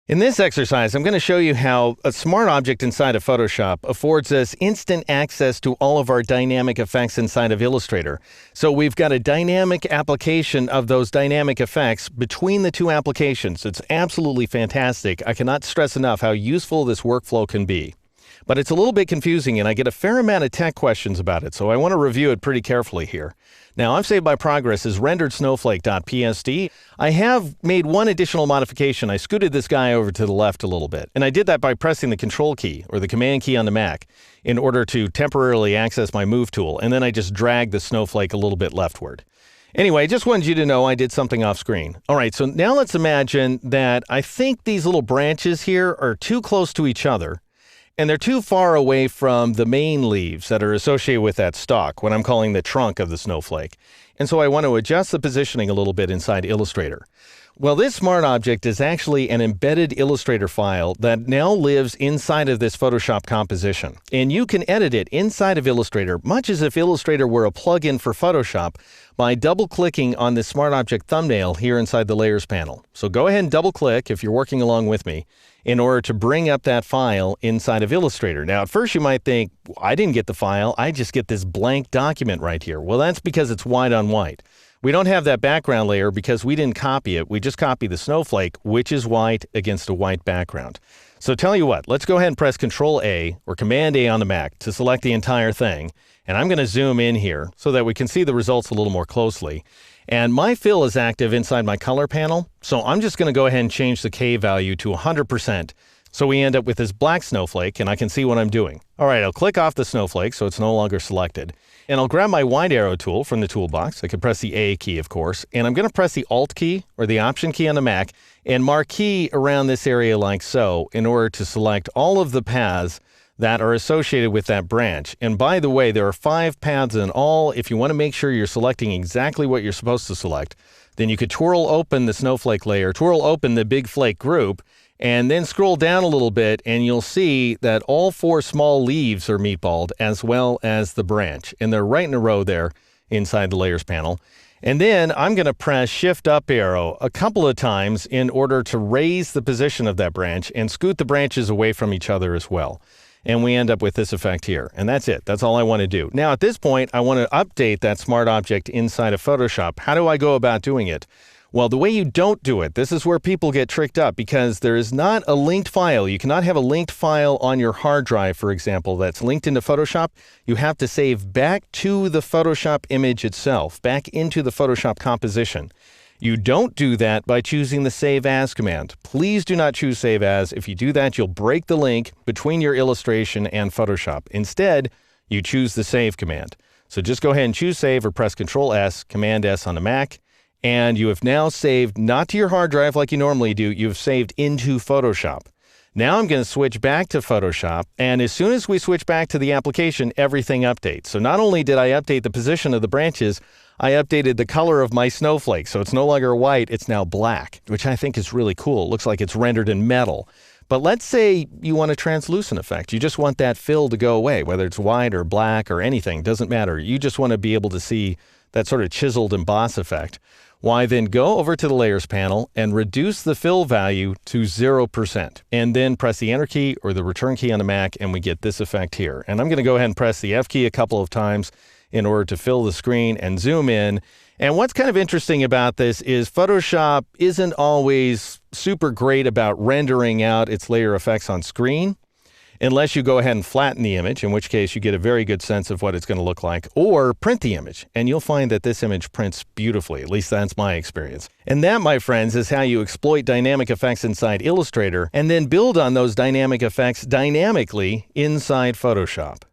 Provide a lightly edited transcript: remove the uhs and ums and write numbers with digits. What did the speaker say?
In this exercise, I'm going to show you how a smart object inside of Photoshop affords us instant access to all of our dynamic effects inside of Illustrator. So we've got a dynamic application of those dynamic effects between the two applications. It's absolutely fantastic. I cannot stress enough how useful this workflow can be. But it's a little bit confusing, and I get a fair amount of tech questions about it, so I want to review it pretty carefully here. Now, I've saved my progress as rendered-snowflake.psd. I have made one additional modification. I scooted this guy over to the left a little bit, and I did that by pressing the Control key, or the Command key on the Mac, in order to temporarily access my Move tool, and then I just dragged the snowflake a little bit leftward. Anyway, I just wanted you to know I did something off screen. All right, so now let's imagine that I think these little branches here are too close to each other, and they're too far away from the main leaves that are associated with that stalk, what I'm calling the trunk of the snowflake. And so I want to adjust the positioning a little bit inside Illustrator. Well, this smart object is actually an embedded Illustrator file that now lives inside of this Photoshop composition. And you can edit it inside of Illustrator, much as if Illustrator were a plugin for Photoshop, by double-clicking on this smart object thumbnail here inside the Layers panel. So go ahead and double-click if you're working along with me in order to bring up that file inside of Illustrator. Now, at first you might think, I didn't get the file, I just get this blank document right here. Well, that's because it's white on white. We don't have that background layer because we didn't copy it. We just copied the snowflake, which is white against a white background. So tell you what, let's go ahead and press Control-A or Command-A on the Mac to select the entire thing. And I'm going to zoom in here so that we can see the results a little more closely. And my fill is active inside my color panel, so I'm just going to go ahead and change the K value to 100%. So we end up with this black snowflake, and I can see what I'm doing. All right, I'll click off the snowflake so it's no longer selected. And I'll grab my wide arrow tool from the toolbox. I can press the A key, of course. And I'm going to press the Alt key or the Option key on the Mac and marquee around this area like so in order to select all of the paths that are associated with that branch. And by the way, there are 5 paths in all. If you want to make sure you're selecting exactly what you're supposed to select, then you could twirl open the snowflake layer, twirl open the big flake group, and then scroll down a little bit and you'll see that all 4 small leaves are meatballed as well as the branch. And they're right in a row there inside the Layers panel. And then I'm going to press Shift up arrow a couple of times in order to raise the position of that branch and scoot the branches away from each other as well. And we end up with this effect here. And that's it. That's all I want to do. Now, at this point, I want to update that smart object inside of Photoshop. How do I go about doing it? Well, the way you don't do it, this is where people get tricked up because there is not a linked file. You cannot have a linked file on your hard drive, for example, that's linked into Photoshop. You have to save back to the Photoshop image itself, back into the Photoshop composition. You don't do that by choosing the Save As command. Please do not choose Save As. If you do that, you'll break the link between your illustration and Photoshop. Instead, you choose the Save command. So just go ahead and choose Save or press Control-S, Command-S on the Mac, and you have now saved not to your hard drive like you normally do, you've saved into Photoshop. Now I'm going to switch back to Photoshop, and as soon as we switch back to the application, everything updates. So not only did I update the position of the branches, I updated the color of my snowflake. So it's no longer white, it's now black, which I think is really cool. It looks like it's rendered in metal. But let's say you want a translucent effect. You just want that fill to go away, whether it's white or black or anything, doesn't matter. You just want to be able to see that sort of chiseled emboss effect. Why then go over to the Layers panel and reduce the fill value to 0%. And then press the Enter key or the Return key on the Mac and we get this effect here. And I'm going to go ahead and press the F key a couple of times in order to fill the screen and zoom in. And what's kind of interesting about this is Photoshop isn't always super great about rendering out its layer effects on screen, unless you go ahead and flatten the image, in which case you get a very good sense of what it's going to look like, or print the image. And you'll find that this image prints beautifully. At least that's my experience. And that, my friends, is how you exploit dynamic effects inside Illustrator and then build on those dynamic effects dynamically inside Photoshop.